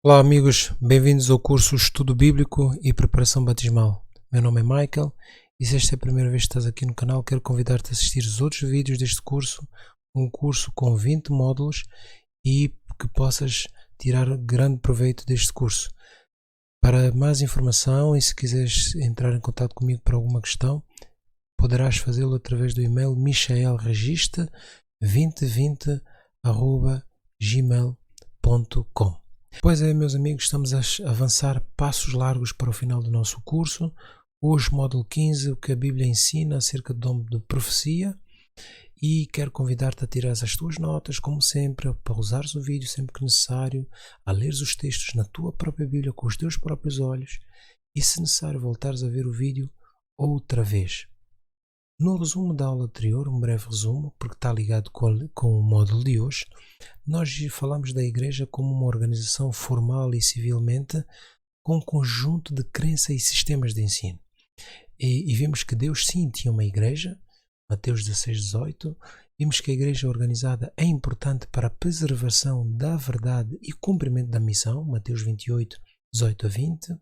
Olá amigos, bem-vindos ao curso Estudo Bíblico e Preparação Batismal. Meu nome é Michael e se esta é a primeira vez que estás aqui no canal, quero convidar-te a assistir os outros vídeos deste curso, um curso com 20 módulos e que possas tirar grande proveito deste curso. Para mais informação e se quiseres entrar em contato comigo para alguma questão, poderás fazê-lo através do e-mail michaelregista2020@gmail.com. Pois é, meus amigos, estamos a avançar passos largos para o final do nosso curso. Hoje, módulo 15, o que a Bíblia ensina acerca do dom de profecia. E quero convidar-te a tirar as tuas notas, como sempre, para usares o vídeo sempre que necessário, a leres os textos na tua própria Bíblia com os teus próprios olhos e, se necessário, voltares a ver o vídeo outra vez. No resumo da aula anterior, um breve resumo, porque está ligado com o módulo de hoje, nós falamos da Igreja como uma organização formal e civilmente com um conjunto de crença e sistemas de ensino. E vimos que Deus sim tinha uma Igreja, Mateus 16:18, vimos que a Igreja organizada é importante para a preservação da verdade e cumprimento da missão, Mateus 28:18-20.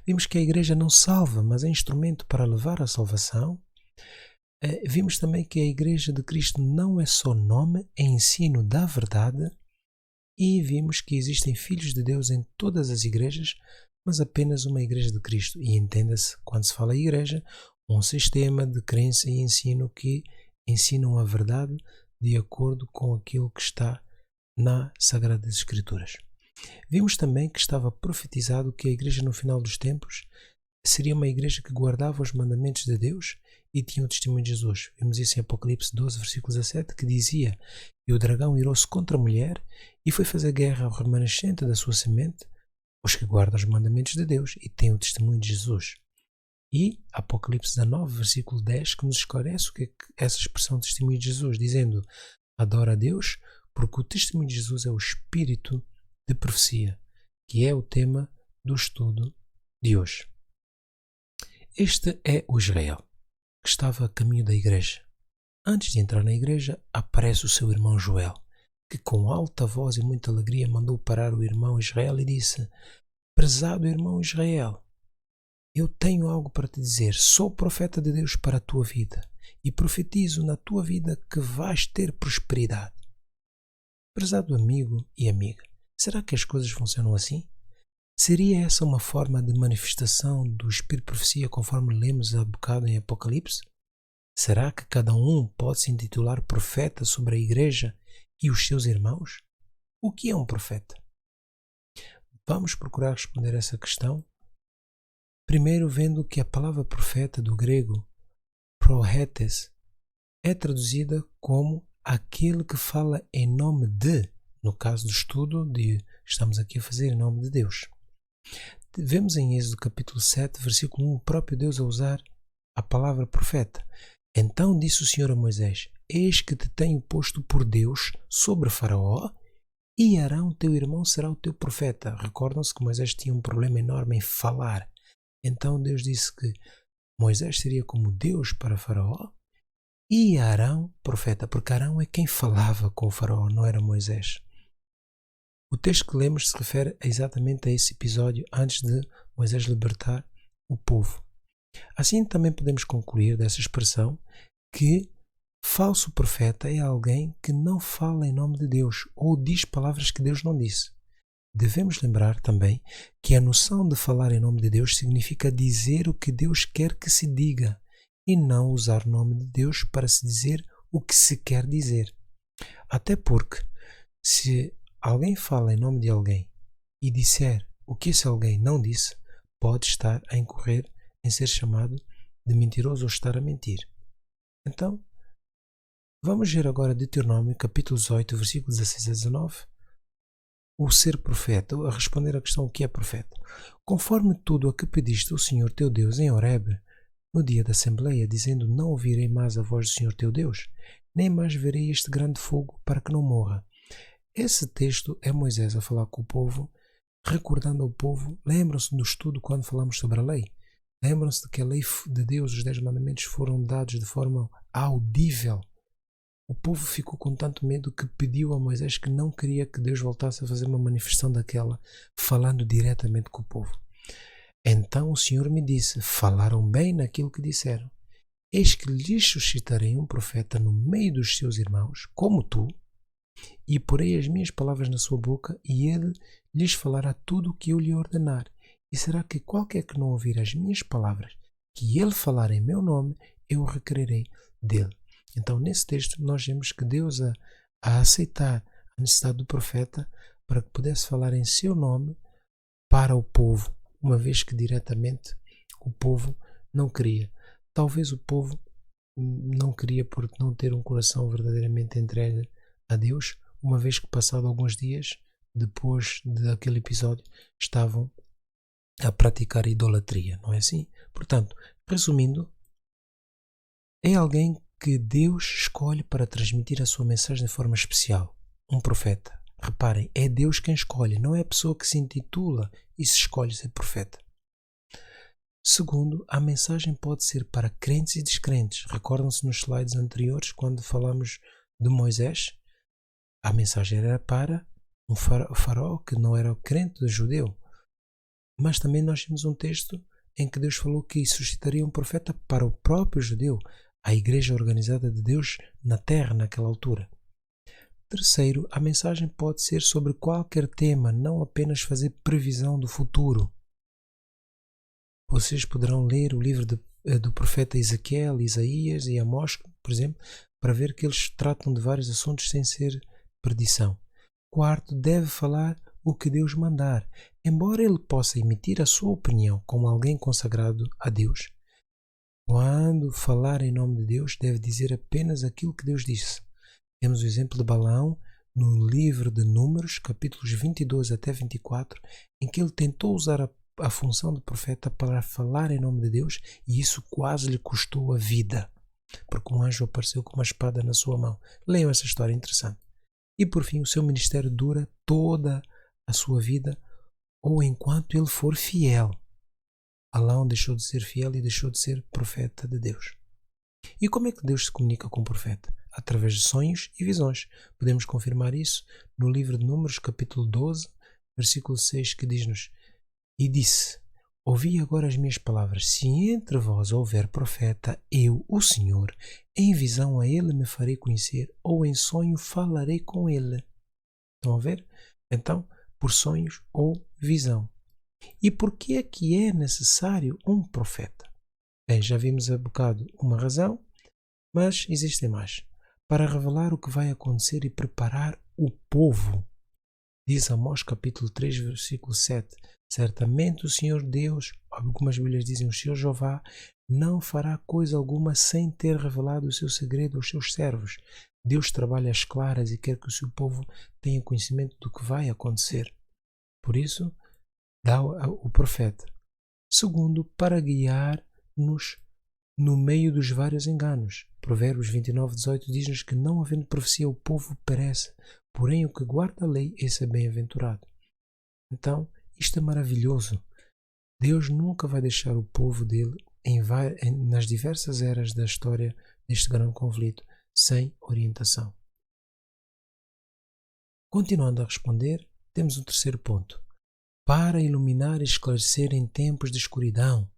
Vimos que a Igreja não salva, mas é instrumento para levar a salvação. Vimos também que a Igreja de Cristo não é só nome, é ensino da verdade, e vimos que existem filhos de Deus em todas as igrejas, mas apenas uma Igreja de Cristo. E entenda-se, quando se fala igreja, um sistema de crença e ensino que ensinam a verdade de acordo com aquilo que está nas Sagradas Escrituras. Vimos também que estava profetizado que a Igreja no final dos tempos seria uma igreja que guardava os mandamentos de Deus e tinha o testemunho de Jesus. Vimos isso em Apocalipse 12, versículo 17, que dizia: "E o dragão irou-se contra a mulher e foi fazer guerra ao remanescente da sua semente, os que guardam os mandamentos de Deus e têm o testemunho de Jesus." E Apocalipse 19, versículo 10, que nos esclarece o que é essa expressão testemunho de Jesus, dizendo: "Adora a Deus, porque o testemunho de Jesus é o espírito de profecia", que é o tema do estudo de hoje. Este é o Israel, que estava a caminho da igreja. Antes de entrar na igreja, aparece o seu irmão Joel, que com alta voz e muita alegria mandou parar o irmão Israel e disse: "Prezado irmão Israel, eu tenho algo para te dizer. Sou profeta de Deus para a tua vida e profetizo na tua vida que vais ter prosperidade." Prezado amigo e amiga, será que as coisas funcionam assim? Seria essa uma forma de manifestação do Espírito de Profecia conforme lemos há bocado em Apocalipse? Será que cada um pode se intitular profeta sobre a Igreja e os seus irmãos? O que é um profeta? Vamos procurar responder essa questão. Primeiro, vendo que a palavra profeta do grego prohetes é traduzida como aquele que fala em nome de, no caso do estudo de estamos aqui a fazer em nome de Deus. Vemos em Êxodo capítulo 7, versículo 1, o próprio Deus a usar a palavra profeta. "Então disse o Senhor a Moisés: Eis que te tenho posto por Deus sobre Faraó, e Arão teu irmão será o teu profeta." Recordam-se que Moisés tinha um problema enorme em falar. Então Deus disse que Moisés seria como Deus para Faraó e Arão profeta, porque Arão é quem falava com o Faraó, não era Moisés. O texto que lemos se refere exatamente a esse episódio antes de Moisés libertar o povo. Assim também podemos concluir dessa expressão que falso profeta é alguém que não fala em nome de Deus ou diz palavras que Deus não disse. Devemos lembrar também que a noção de falar em nome de Deus significa dizer o que Deus quer que se diga e não usar o nome de Deus para se dizer o que se quer dizer. Até porque, se alguém fala em nome de alguém e disser o que esse alguém não disse, pode estar a incorrer em ser chamado de mentiroso ou estar a mentir. Então, vamos ver agora Deuteronômio capítulo 18, versículos 16 a 19. O ser profeta, a responder à questão o que é profeta. "Conforme tudo a que pediste o Senhor teu Deus em Horebe, no dia da Assembleia, dizendo: Não ouvirei mais a voz do Senhor teu Deus, nem mais verei este grande fogo para que não morra." Esse texto é Moisés a falar com o povo, recordando ao povo. Lembram-se do estudo quando falamos sobre a lei? Lembram-se de que a lei de Deus, os 10 mandamentos, foram dados de forma audível o povo ficou com tanto medo que pediu a Moisés que não queria que Deus voltasse a fazer uma manifestação daquela, falando diretamente com o povo. Então o Senhor me disse: falaram bem naquilo que disseram. Eis que lhes suscitarei um profeta no meio dos seus irmãos, como tu, e porei as minhas palavras na sua boca, e ele lhes falará tudo o que eu lhe ordenar. E será que qualquer que não ouvir as minhas palavras, que ele falar em meu nome, eu o requererei dele. Então, nesse texto, nós vemos que Deus, a aceitar a necessidade do profeta para que pudesse falar em seu nome para o povo, uma vez que diretamente o povo não queria. Talvez o povo não queria por não ter um coração verdadeiramente entregue a Deus, uma vez que passado alguns dias, depois daquele episódio, estavam a praticar idolatria, não é assim? Portanto, resumindo, é alguém que Deus escolhe para transmitir a sua mensagem de forma especial. Um profeta. Reparem, é Deus quem escolhe, não é a pessoa que se intitula e se escolhe ser profeta. Segundo, a mensagem pode ser para crentes e descrentes. Recordam-se nos slides anteriores, quando falamos de Moisés, a mensagem era para um faraó que não era crente judeu. Mas também nós temos um texto em que Deus falou que suscitaria um profeta para o próprio judeu, a igreja organizada de Deus na terra naquela altura. Terceiro, a mensagem pode ser sobre qualquer tema, não apenas fazer previsão do futuro. Vocês poderão ler o livro do profeta Ezequiel, Isaías e Amós, por exemplo, para ver que eles tratam de vários assuntos sem ser predição. Quarto, deve falar o que Deus mandar, embora ele possa emitir a sua opinião como alguém consagrado a Deus. Quando falar em nome de Deus, deve dizer apenas aquilo que Deus disse. Temos o exemplo de Balaão no livro de Números, capítulos 22 até 24, em que ele tentou usar a função de profeta para falar em nome de Deus, e isso quase lhe custou a vida, porque um anjo apareceu com uma espada na sua mão. Leiam essa história interessante. E por fim, o seu ministério dura toda a sua vida, ou enquanto ele for fiel. Balaão deixou de ser fiel e deixou de ser profeta de Deus. E como é que Deus se comunica com o profeta? Através de sonhos e visões. Podemos confirmar isso no livro de Números, capítulo 12, versículo 6, que diz-nos: E disse: Ouvi agora as minhas palavras. Se entre vós houver profeta, eu, o Senhor, em visão a ele me farei conhecer, ou em sonho falarei com ele. Estão a ver? Então, por sonhos ou visão. E por que é necessário um profeta? Bem, já vimos há bocado uma razão, mas existem mais. Para revelar o que vai acontecer e preparar o povo. Diz Amós capítulo 3, versículo 7. Certamente o Senhor Deus, algumas Bíblias dizem o Senhor Jeová, não fará coisa alguma sem ter revelado o seu segredo aos seus servos. Deus trabalha às claras e quer que o seu povo tenha conhecimento do que vai acontecer. Por isso, dá o profeta. Segundo, para guiar-nos no meio dos vários enganos. Provérbios 29:18 diz-nos que não havendo profecia o povo perece, porém o que guarda a lei, esse é bem-aventurado. Então, isto é maravilhoso. Deus nunca vai deixar o povo dele nas diversas eras da história deste grande conflito sem orientação. Continuando a responder, temos o terceiro ponto. Para iluminar e esclarecer em tempos de escuridão.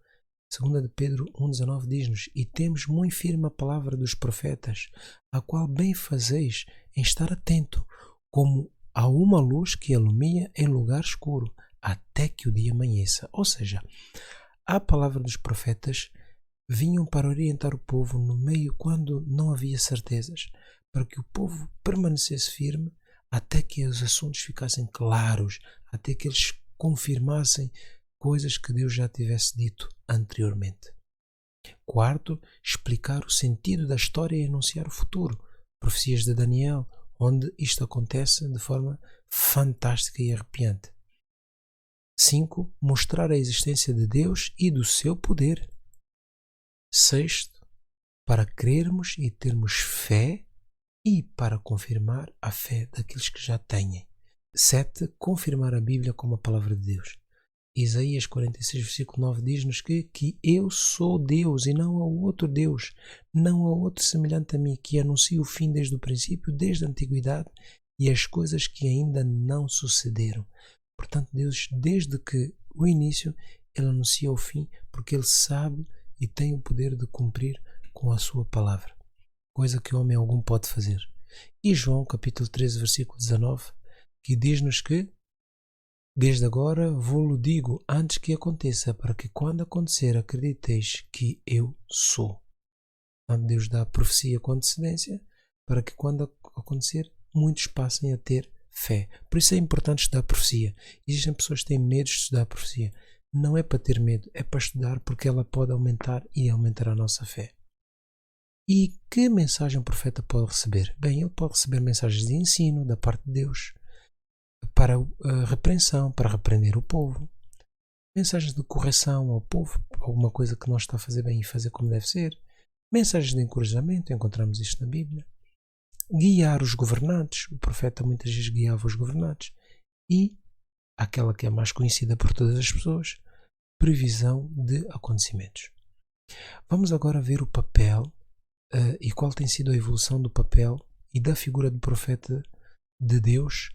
2 de Pedro 1,19 diz-nos: E temos muito firme a palavra dos profetas, a qual bem fazeis em estar atento, como a uma luz que ilumina em lugar escuro, até que o dia amanheça. Ou seja, a palavra dos profetas vinham para orientar o povo no meio quando não havia certezas, para que o povo permanecesse firme até que os assuntos ficassem claros, até que eles confirmassem coisas que Deus já tivesse dito anteriormente. Quarto, explicar o sentido da história e anunciar o futuro. Profecias de Daniel, onde isto acontece de forma fantástica e arrepiante. 5. Mostrar a existência de Deus e do seu poder. 6. Para crermos e termos fé e para confirmar a fé daqueles que já têm. 7. Confirmar a Bíblia como a palavra de Deus. Isaías 46, versículo 9 diz-nos que eu sou Deus e não há outro Deus, não há outro semelhante a mim, que anuncia o fim desde o princípio, desde a antiguidade e as coisas que ainda não sucederam. Portanto, Deus, desde que o início, Ele anuncia o fim, porque Ele sabe e tem o poder de cumprir com a sua palavra, coisa que homem algum pode fazer. E João capítulo 13, versículo 19, que diz-nos que desde agora vou-lo digo antes que aconteça, para que quando acontecer acrediteis que eu sou. Portanto, Deus dá a profecia com antecedência, para que quando acontecer muitos passem a ter fé. Por isso é importante estudar a profecia. Existem pessoas que têm medo de estudar a profecia. Não é para ter medo, é para estudar, porque ela pode aumentar e aumentar a nossa fé. E que mensagem o profeta pode receber? Bem, ele pode receber mensagens de ensino da parte de Deus, para a repreensão, para repreender o povo, mensagens de correção ao povo, alguma coisa que não está a fazer bem e fazer como deve ser, mensagens de encorajamento, encontramos isto na Bíblia, guiar os governantes, o profeta muitas vezes guiava os governantes, e aquela que é mais conhecida por todas as pessoas, previsão de acontecimentos. Vamos agora ver o papel e qual tem sido a evolução do papel e da figura do profeta de Deus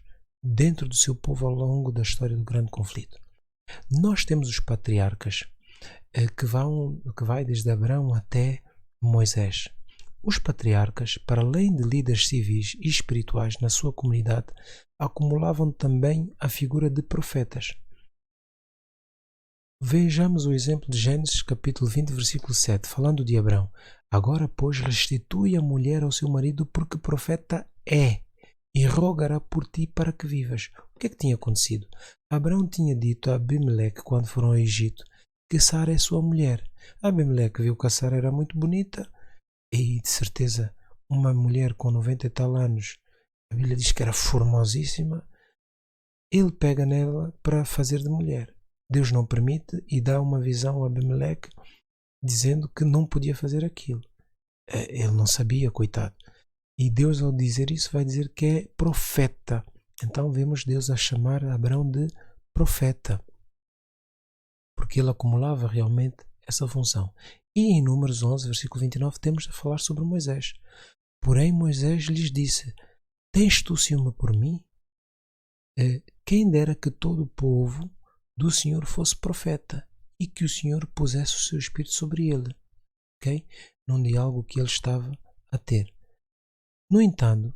dentro do seu povo ao longo da história do grande conflito. Nós temos os patriarcas que vai desde Abraão até Moisés. Os patriarcas, para além de líderes civis e espirituais na sua comunidade, acumulavam também a figura de profetas. Vejamos o exemplo de Gênesis capítulo 20, versículo 7, falando de Abraão. Agora, pois, restitui a mulher ao seu marido, porque profeta é, e rogará por ti para que vivas. O que é que tinha acontecido? Abraão tinha dito a Abimeleque, quando foram ao Egito, que Sara é sua mulher. Abimeleque viu que a Sara era muito bonita e, de certeza, uma mulher com 90 e tal anos, a Bíblia diz que era formosíssima, ele pega nela para fazer de mulher. Deus não permite e dá uma visão a Abimeleque dizendo que não podia fazer aquilo. Ele não sabia, coitado. E Deus, ao dizer isso, vai dizer que é profeta. Então vemos Deus a chamar Abraão de profeta, porque ele acumulava realmente essa função. E em Números 11, versículo 29, temos a falar sobre Moisés. Porém Moisés lhes disse: tens tu ciúme por mim? Quem dera que todo o povo do Senhor fosse profeta, e que o Senhor pusesse o seu Espírito sobre ele. Okay? Num diálogo que ele estava a ter. No entanto,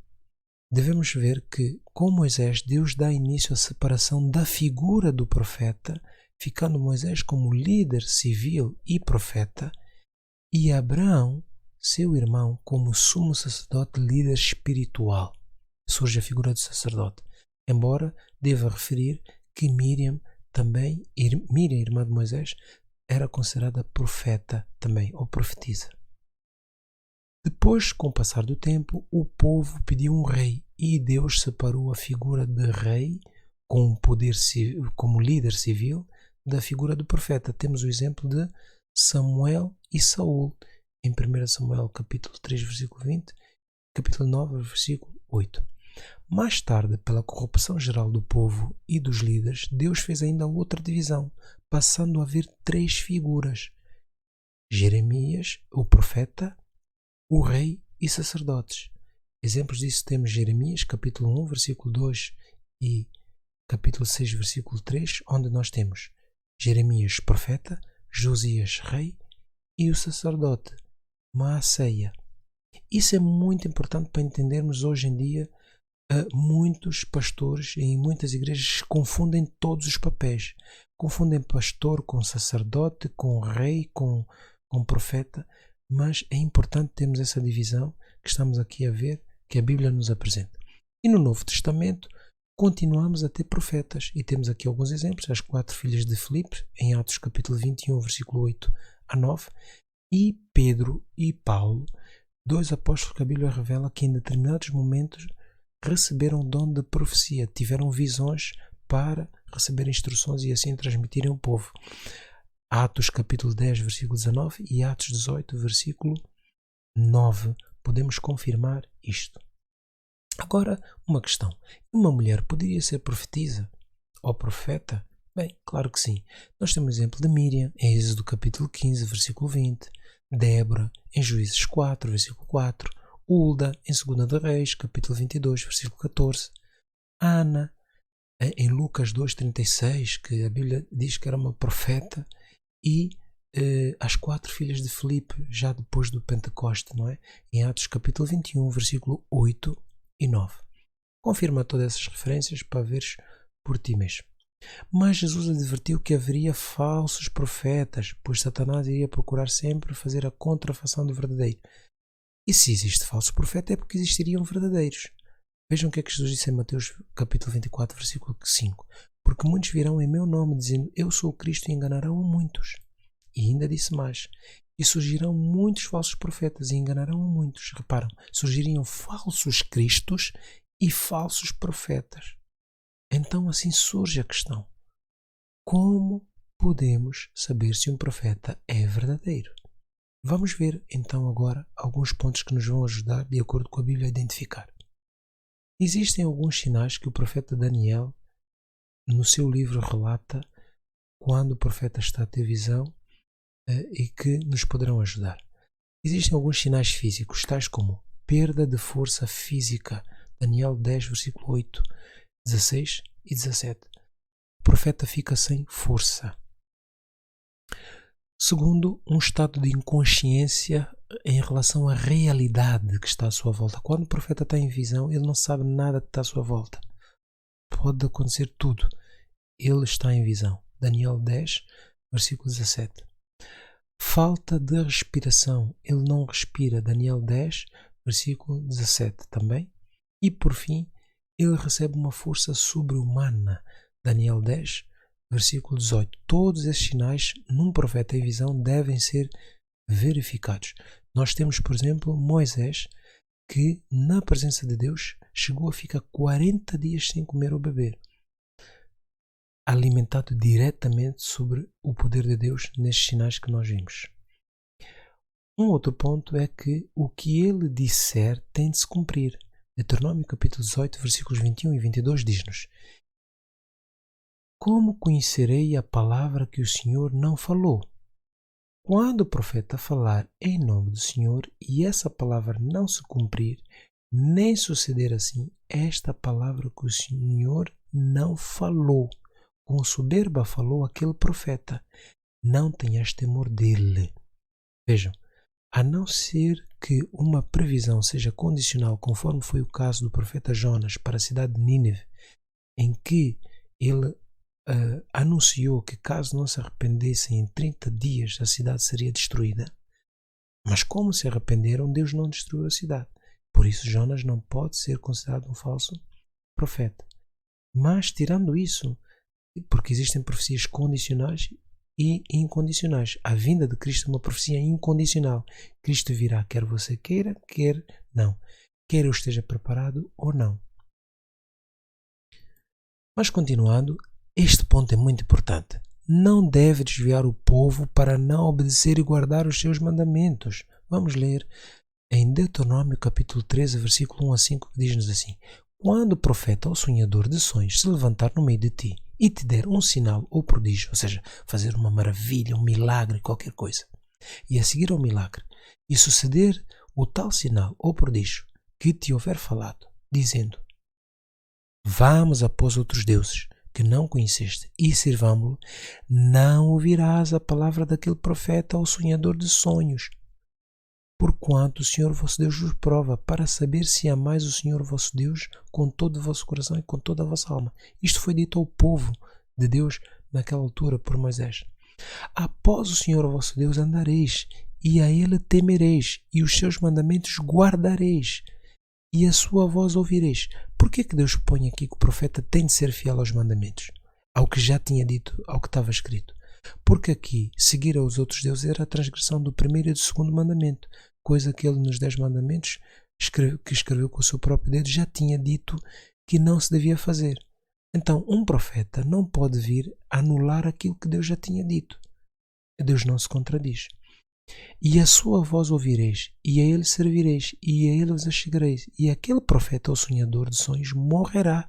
devemos ver que com Moisés Deus dá início à separação da figura do profeta, ficando Moisés como líder civil e profeta, e Abraão, seu irmão, como sumo sacerdote, líder espiritual. Surge a figura do sacerdote, embora deva referir que Miriam também, Miriam, irmã de Moisés, era considerada profeta também, ou profetisa. Depois, com o passar do tempo, o povo pediu um rei e Deus separou a figura de rei com poder como líder civil da figura do profeta. Temos o exemplo de Samuel e Saul em 1 Samuel capítulo 3, versículo 20, capítulo 9, versículo 8. Mais tarde, pela corrupção geral do povo e dos líderes, Deus fez ainda outra divisão, passando a haver 3 figuras: Jeremias, o profeta, o rei e sacerdotes. Exemplos disso temos Jeremias, capítulo 1, versículo 2 e capítulo 6, versículo 3, onde nós temos Jeremias, profeta, Josias, rei, e o sacerdote, Maaseia. Isso é muito importante para entendermos hoje em dia. Muitos pastores em muitas igrejas confundem todos os papéis. Confundem pastor com sacerdote, com rei, com profeta. Mas é importante termos essa divisão que estamos aqui a ver, que a Bíblia nos apresenta. E no Novo Testamento continuamos a ter profetas. E temos aqui alguns exemplos. As 4 filhas de Filipe, em Atos capítulo 21, versículo 8 a 9. E Pedro e Paulo, 2 apóstolos que a Bíblia revela que em determinados momentos receberam o dom de profecia, tiveram visões para receber instruções e assim transmitirem ao povo. Atos capítulo 10, versículo 19 e Atos 18, versículo 9. Podemos confirmar isto. Agora, uma questão. Uma mulher poderia ser profetisa ou profeta? Bem, claro que sim. Nós temos o exemplo de Miriam, em Êxodo capítulo 15, versículo 20, Débora, em Juízes 4, versículo 4, Hulda, em 2 de Reis, capítulo 22, versículo 14, Ana, em Lucas 2,36, que a Bíblia diz que era uma profeta, e as 4 filhas de Filipe, já depois do Pentecoste, não é? Em Atos capítulo 21, versículo 8 e 9. Confirma todas essas referências para veres por ti mesmo. Mas Jesus advertiu que haveria falsos profetas, pois Satanás iria procurar sempre fazer a contrafação do verdadeiro. E se existe falso profeta é porque existiriam verdadeiros. Vejam o que é que Jesus disse em Mateus capítulo 24, versículo 5. Porque muitos virão em meu nome, dizendo, eu sou o Cristo, e enganarão a muitos. E ainda disse mais, e surgirão muitos falsos profetas, e enganarão a muitos. Reparam, surgiriam falsos cristos e falsos profetas. Então assim surge a questão, como podemos saber se um profeta é verdadeiro? Vamos ver então agora alguns pontos que nos vão ajudar, de acordo com a Bíblia, a identificar. Existem alguns sinais que o profeta Daniel, no seu livro, relata quando o profeta está a ter visão e que nos poderão ajudar. Existem alguns sinais físicos, tais como perda de força física, Daniel 10, versículo 8, 16 e 17. O profeta fica sem força. Segundo, um estado de inconsciência em relação à realidade que está à sua volta. Quando o profeta está em visão, ele não sabe nada que está à sua volta. Pode acontecer tudo. Ele está em visão. Daniel 10, versículo 17. Falta de respiração. Ele não respira. Daniel 10, versículo 17 também. E por fim, ele recebe uma força sobre-humana. Daniel 10, versículo 18. Todos esses sinais num profeta em visão devem ser verificados. Nós temos, por exemplo, Moisés, que na presença de Deus chegou a ficar 40 dias sem comer ou beber, alimentado diretamente sobre o poder de Deus nesses sinais que nós vimos. Um outro ponto é que o que ele disser tem de se cumprir. Deuteronômio capítulo 18, versículos 21 e 22 diz-nos: como conhecerei a palavra que o Senhor não falou? Quando o profeta falar em nome do Senhor e essa palavra não se cumprir, nem suceder assim, esta palavra que o Senhor não falou, com soberba falou aquele profeta, não tenhas temor dele. Vejam, a não ser que uma previsão seja condicional, conforme foi o caso do profeta Jonas para a cidade de Nínive, em que ele anunciou que caso não se arrependessem em 30 dias a cidade seria destruída. Mas como se arrependeram, Deus não destruiu a cidade. Por isso Jonas não pode ser considerado um falso profeta. Mas tirando isso, porque existem profecias condicionais e incondicionais. A vinda de Cristo é uma profecia incondicional. Cristo virá quer você queira, quer não. Quer eu esteja preparado ou não. Mas continuando, este ponto é muito importante. Não deve desviar o povo para não obedecer e guardar os seus mandamentos. Vamos ler em Deuteronômio capítulo 13, versículo 1 a 5, que diz-nos assim: quando o profeta ou sonhador de sonhos se levantar no meio de ti e te der um sinal ou prodígio, ou seja, fazer uma maravilha, um milagre, qualquer coisa, e a seguir ao milagre, e suceder o tal sinal ou prodígio que te houver falado, dizendo: vamos após outros deuses que não conheceste e sirvamo-lo, não ouvirás a palavra daquele profeta ou sonhador de sonhos, porquanto o Senhor vosso Deus vos prova, para saber se amais o Senhor vosso Deus com todo o vosso coração e com toda a vossa alma. Isto foi dito ao povo de Deus naquela altura por Moisés. Após o Senhor vosso Deus andareis, e a ele temereis, e os seus mandamentos guardareis, e a sua voz ouvireis. Por que Deus põe aqui que o profeta tem de ser fiel aos mandamentos? Ao que já tinha dito, ao que estava escrito. Porque aqui, seguir aos outros deuses era a transgressão do primeiro e do segundo mandamento, coisa que ele nos 10 mandamentos, que escreveu com o seu próprio dedo, já tinha dito que não se devia fazer. Então, um profeta não pode vir anular aquilo que Deus já tinha dito. Deus não se contradiz. E a sua voz ouvireis, e a ele servireis, e a ele vos achegareis, e aquele profeta ou sonhador de sonhos morrerá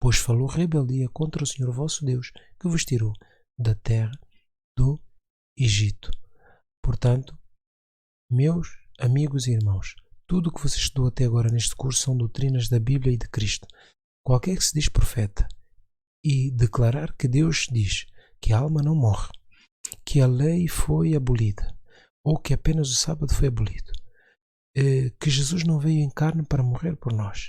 pois falou rebeldia contra o Senhor vosso Deus, que vos tirou da terra do Egito. Portanto, meus amigos e irmãos, tudo o que você estudou até agora neste curso são doutrinas da Bíblia e de Cristo. Qualquer que se diz profeta e declarar que Deus diz que a alma não morre, que a lei foi abolida, ou que apenas o sábado foi abolido, que Jesus não veio em carne para morrer por nós,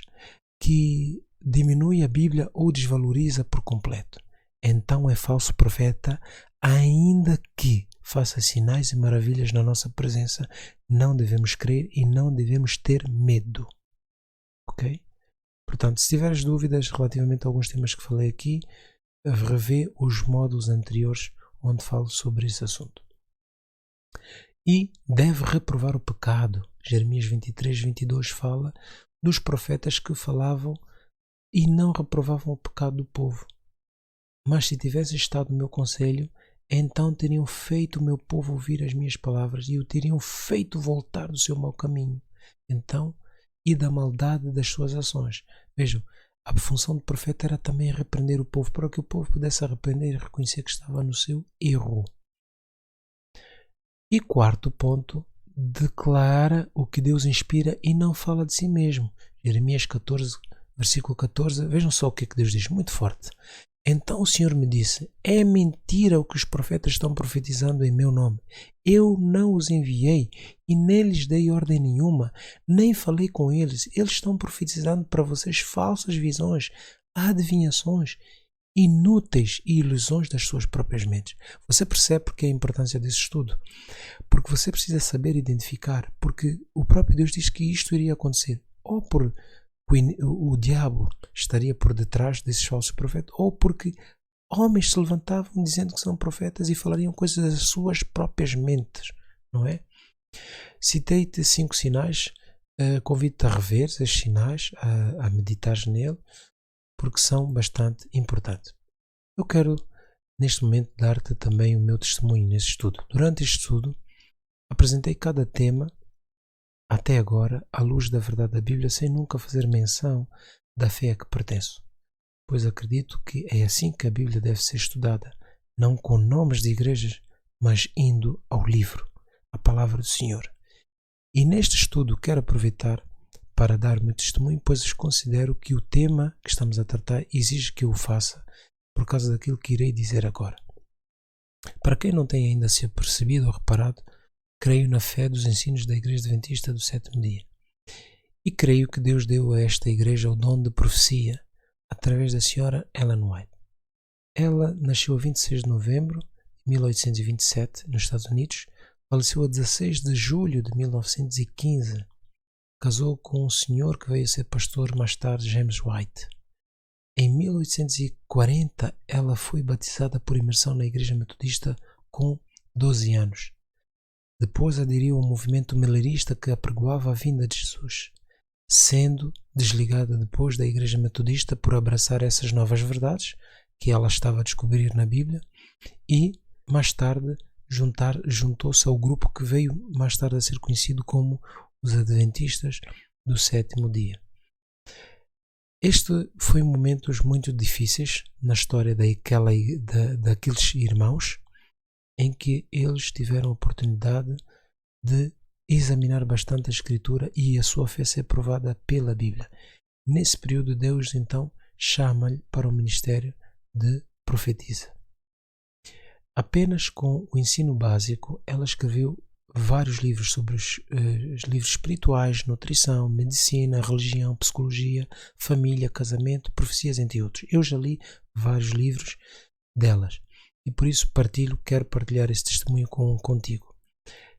que diminui a Bíblia ou desvaloriza por completo, então é falso profeta, ainda que faça sinais e maravilhas na nossa presença. Não devemos crer e não devemos ter medo. Ok? Portanto, se tiveres dúvidas relativamente a alguns temas que falei aqui, revê os módulos anteriores onde falo sobre esse assunto. E deve reprovar o pecado. Jeremias 23, 22 fala dos profetas que falavam e não reprovavam o pecado do povo. Mas se tivessem estado no meu conselho, então teriam feito o meu povo ouvir as minhas palavras e o teriam feito voltar do seu mau caminho. Então, e da maldade das suas ações. Vejam, a função do profeta era também repreender o povo, para que o povo pudesse arrepender e reconhecer que estava no seu erro. E quarto ponto, declara o que Deus inspira e não fala de si mesmo. Jeremias 14, versículo 14, vejam só o que é que Deus diz, muito forte. Então o Senhor me disse, é mentira o que os profetas estão profetizando em meu nome. Eu não os enviei e nem lhes dei ordem nenhuma, nem falei com eles. Eles estão profetizando para vocês falsas visões, adivinhações, inúteis e ilusões das suas próprias mentes. Você percebe porque a importância desse estudo? Porque você precisa saber identificar, porque o próprio Deus diz que isto iria acontecer, ou por o diabo estaria por detrás desses falsos profetas, ou porque homens se levantavam dizendo que são profetas e falariam coisas das suas próprias mentes, não é? Citei-te 5 sinais, convido-te a rever esses sinais, a meditar nele, porque são bastante importantes. Eu quero, neste momento, dar-te também o meu testemunho nesse estudo. Durante este estudo, apresentei cada tema até agora à luz da verdade da Bíblia, sem nunca fazer menção da fé a que pertenço, pois acredito que é assim que a Bíblia deve ser estudada, não com nomes de igrejas, mas indo ao livro, a palavra do Senhor. E neste estudo quero aproveitar para dar meu testemunho, pois considero que o tema que estamos a tratar exige que eu o faça, por causa daquilo que irei dizer agora. Para quem não tem ainda se apercebido ou reparado, creio na fé dos ensinos da Igreja Adventista do Sétimo Dia. E creio que Deus deu a esta igreja o dom de profecia através da senhora Ellen White. Ela nasceu a 26 de novembro de 1827 nos Estados Unidos, faleceu a 16 de julho de 1915. Casou com um senhor que veio a ser pastor mais tarde, James White. Em 1840, ela foi batizada por imersão na Igreja Metodista com 12 anos. Depois aderiu ao movimento milerista que apregoava a vinda de Jesus, sendo desligada depois da Igreja Metodista por abraçar essas novas verdades que ela estava a descobrir na Bíblia e, mais tarde, juntou-se ao grupo que veio mais tarde a ser conhecido como os Adventistas do Sétimo Dia. Este foi momentos muito difíceis na história daqueles irmãos, em que eles tiveram a oportunidade de examinar bastante a Escritura e a sua fé ser provada pela Bíblia. Nesse período, Deus então chama-lhe para o ministério de profetisa. Apenas com o ensino básico, ela escreveu vários livros sobre os livros espirituais, nutrição, medicina, religião, psicologia, família, casamento, profecias, entre outros. Eu já li vários livros delas. E por isso quero partilhar esse testemunho contigo.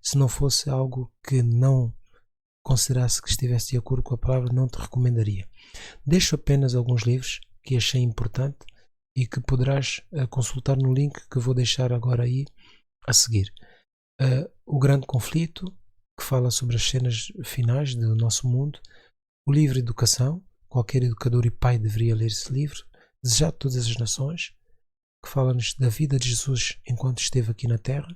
Se não fosse algo que não considerasse que estivesse de acordo com a palavra, não te recomendaria. Deixo apenas alguns livros que achei importante e que poderás consultar no link que vou deixar agora aí a seguir. O Grande Conflito, que fala sobre as cenas finais do nosso mundo. O livro Educação, qualquer educador e pai deveria ler esse livro. Desejado todas as nações, que fala-nos da vida de Jesus enquanto esteve aqui na Terra,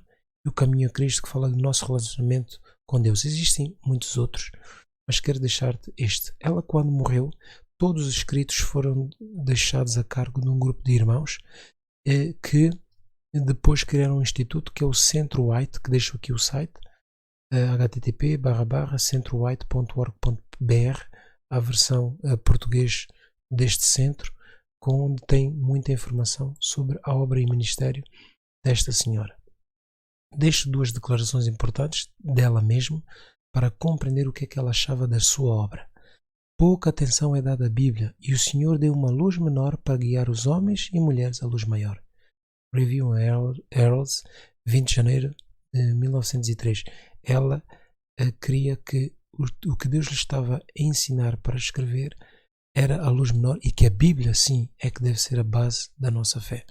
e o Caminho a Cristo, que fala do nosso relacionamento com Deus. Existem muitos outros, mas quero deixar-te este. Ela, quando morreu, todos os escritos foram deixados a cargo de um grupo de irmãos que depois criaram um instituto que é o Centro White, que deixo aqui o site, http://centrowhite.org.br, a versão português deste centro, onde tem muita informação sobre a obra e ministério desta senhora. Deixo duas declarações importantes dela mesma para compreender o que é que ela achava da sua obra. Pouca atenção é dada à Bíblia e o Senhor deu uma luz menor para guiar os homens e mulheres à luz maior. Review Heralds, 20 de janeiro de 1903. Ela queria que o que Deus lhe estava a ensinar para escrever era a luz menor e que a Bíblia, sim, é que deve ser a base da nossa fé.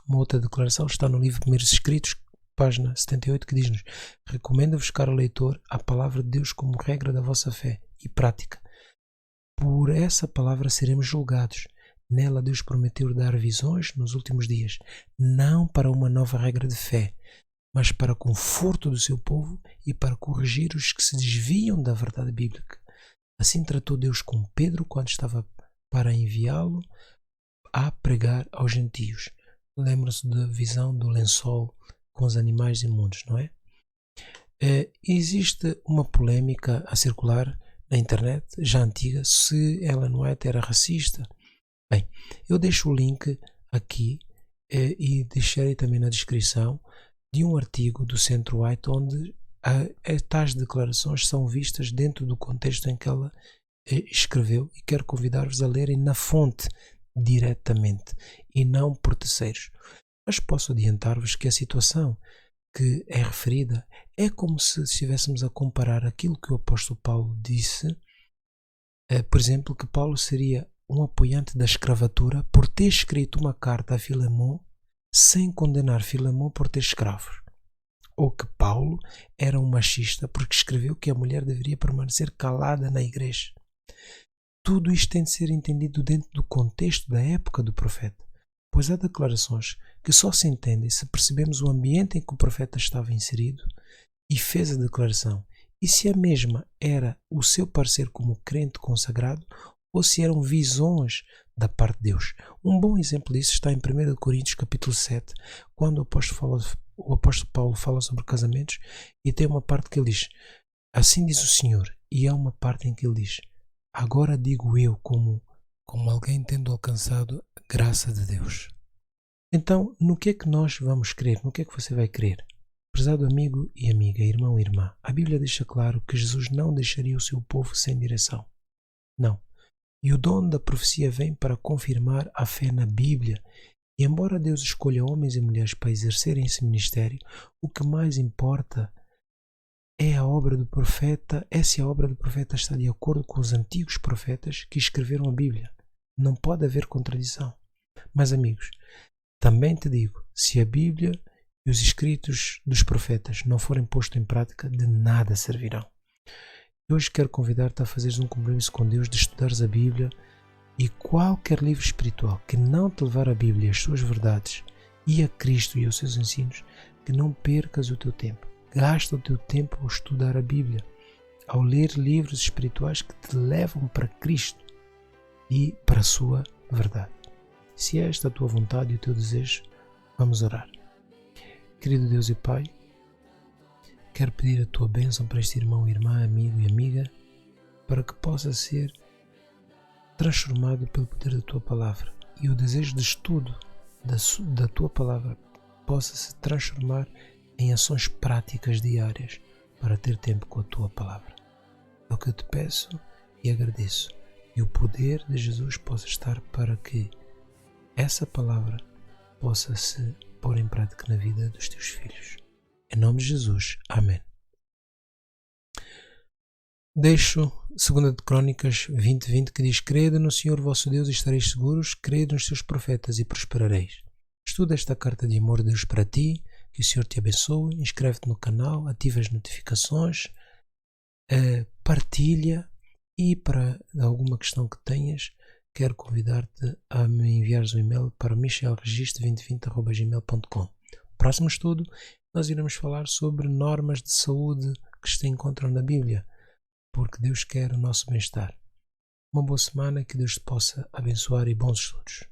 Uma outra declaração está no livro Primeiros Escritos, página 78, que diz-nos: recomendo-vos, caro leitor, a palavra de Deus como regra da vossa fé e prática. Por essa palavra seremos julgados. Nela Deus prometeu dar visões nos últimos dias, não para uma nova regra de fé, mas para conforto do seu povo e para corrigir os que se desviam da verdade bíblica. Assim tratou Deus com Pedro quando estava para enviá-lo a pregar aos gentios. Lembra-se da visão do lençol com os animais imundos, não é? Existe uma polémica a circular na internet, já antiga, se Ellen White era racista. Bem, eu deixo o link aqui e deixarei também na descrição de um artigo do Centro White onde tais declarações são vistas dentro do contexto em que ela escreveu, e quero convidar-vos a lerem na fonte diretamente e não por terceiros. Mas posso adiantar-vos que a situação que é referida é como se estivéssemos a comparar aquilo que o apóstolo Paulo disse, por exemplo, que Paulo seria um apoiante da escravatura por ter escrito uma carta a Filemão sem condenar Filemão por ter escravos. Ou que Paulo era um machista porque escreveu que a mulher deveria permanecer calada na igreja. Tudo isto tem de ser entendido dentro do contexto da época do profeta, pois há declarações que só se entendem se percebemos o ambiente em que o profeta estava inserido e fez a declaração, e se a mesma era o seu parecer como crente consagrado ou se eram visões da parte de Deus. Um bom exemplo disso está em 1 Coríntios capítulo 7, quando o apóstolo Paulo fala sobre casamentos, e tem uma parte que ele diz: assim diz o Senhor, e há uma parte em que ele diz: agora digo eu, como alguém tendo alcançado a graça de Deus. Então, no que é que nós vamos crer? No que é que você vai crer? Prezado amigo e amiga, irmão e irmã, a Bíblia deixa claro que Jesus não deixaria o seu povo sem direção. Não. E o dom da profecia vem para confirmar a fé na Bíblia. E embora Deus escolha homens e mulheres para exercerem esse ministério, o que mais importa é a obra do profeta, se a obra do profeta está de acordo com os antigos profetas que escreveram a Bíblia. Não pode haver contradição. Mas, amigos, também te digo, se a Bíblia e os escritos dos profetas não forem postos em prática, de nada servirão. Hoje quero convidar-te a fazeres um compromisso com Deus de estudares a Bíblia, e qualquer livro espiritual que não te levar a Bíblia e as suas verdades e a Cristo e aos seus ensinos, que não percas o teu tempo. Gasta o teu tempo ao estudar a Bíblia, ao ler livros espirituais que te levam para Cristo e para a sua verdade. Se é esta a tua vontade e o teu desejo, vamos orar. Querido Deus e Pai, quero pedir a tua bênção para este irmão, irmã, amigo e amiga, para que possa ser transformado pelo poder da tua palavra, e o desejo de estudo da tua palavra possa se transformar em ações práticas diárias para ter tempo com a tua palavra. É o que eu te peço e agradeço, e o poder de Jesus possa estar para que essa palavra possa se pôr em prática na vida dos teus filhos. Em nome de Jesus. Amém. Deixo 2 Crônicas 20:20, que diz: crede no Senhor vosso Deus e estareis seguros, crede nos seus profetas e prosperareis. Estuda esta carta de amor de Deus para ti, que o Senhor te abençoe, inscreve-te no canal, ativa as notificações, partilha, e para alguma questão que tenhas, quero convidar-te a me enviares um e-mail para michelregistro2020@gmail.com. Próximo estudo, nós iremos falar sobre normas de saúde que se encontram na Bíblia, porque Deus quer o nosso bem-estar. Uma boa semana, que Deus te possa abençoar e bons estudos.